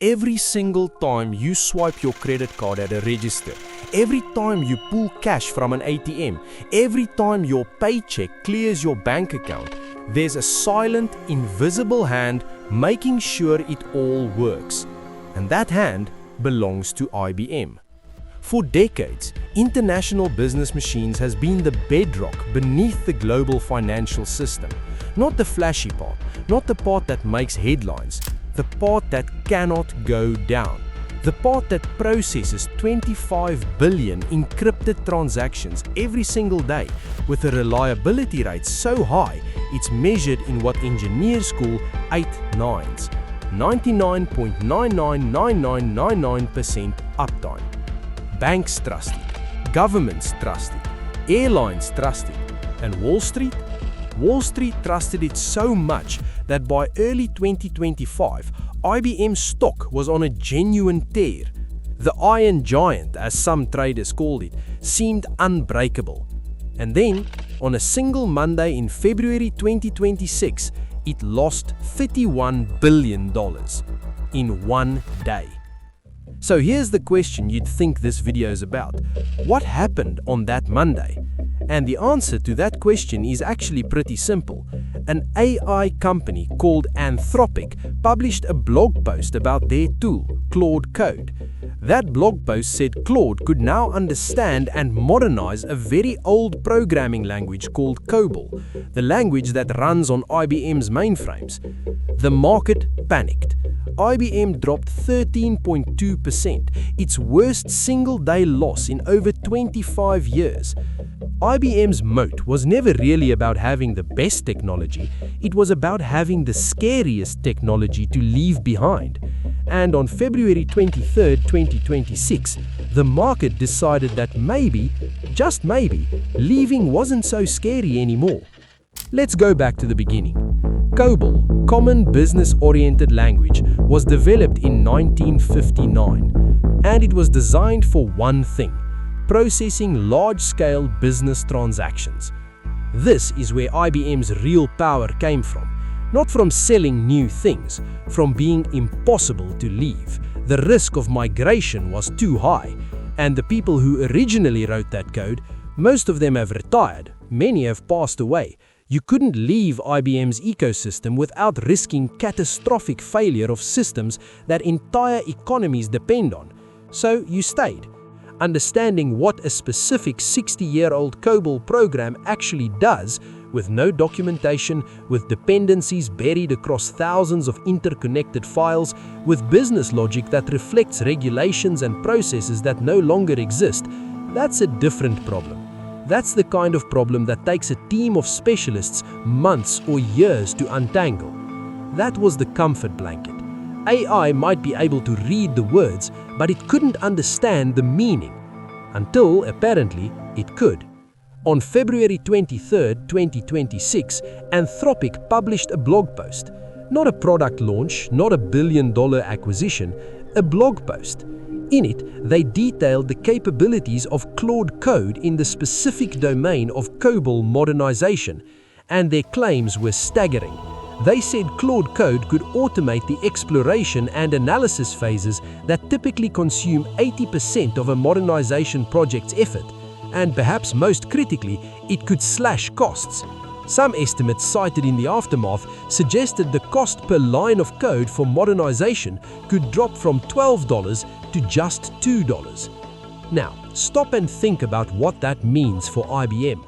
Every single time you swipe your credit card at a register, every time you pull cash from an ATM, every time your paycheck clears your bank account, there's a silent, invisible hand making sure it all works. And that hand belongs to IBM. For decades, international business machines has been the bedrock beneath the global financial system. Not the flashy part, not the part that makes headlines, the part that cannot go down. The part that processes 25 billion encrypted transactions every single day with a reliability rate so high it's measured in what engineers call 8 nines. 99.999999% uptime. Banks trust it, governments trust it, airlines trust it, and Wall Street? Wall Street trusted it so much that by early 2025, IBM stock was on a genuine tear. The Iron Giant, as some traders called it, seemed unbreakable. And then, on a single Monday in February 2026, it lost $31 billion in one day. So here's the question you'd think this video is about. What happened on that Monday? And the answer to that question is actually pretty simple. An AI company called Anthropic published a blog post about their tool, Claude Code. That blog post said Claude could now understand and modernize a very old programming language called Cobol, the language that runs on IBM's mainframes. The market panicked. IBM dropped 13.2%, its worst single-day loss in over 25 years. IBM's moat was never really about having the best technology, it was about having the scariest technology to leave behind. And on February 23, 2026, the market decided that maybe, just maybe, leaving wasn't so scary anymore. Let's go back to the beginning. Cobol, Common Business-Oriented Language, was developed in 1959, and it was designed for one thing: processing large-scale business transactions. This is where IBM's real power came from. Not from selling new things, from being impossible to leave. The risk of migration was too high, and the people who originally wrote that code, most of them have retired, many have passed away. You couldn't leave IBM's ecosystem without risking catastrophic failure of systems that entire economies depend on. So you stayed. Understanding what a specific 60-year-old Cobol program actually does, with no documentation, with dependencies buried across thousands of interconnected files, with business logic that reflects regulations and processes that no longer exist, that's a different problem. That's the kind of problem that takes a team of specialists months or years to untangle. That was the comfort blanket. AI might be able to read the words, but it couldn't understand the meaning. Until, apparently, it could. On February 23, 2026, Anthropic published a blog post. Not a product launch, not a billion-dollar acquisition, a blog post. In it, they detailed the capabilities of Claude Code in the specific domain of Cobol modernization, and their claims were staggering. They said Claude Code could automate the exploration and analysis phases that typically consume 80% of a modernization project's effort, and perhaps most critically, it could slash costs. Some estimates cited in the aftermath suggested the cost per line of code for modernization could drop from $12 to just $2. Now, stop and think about what that means for IBM.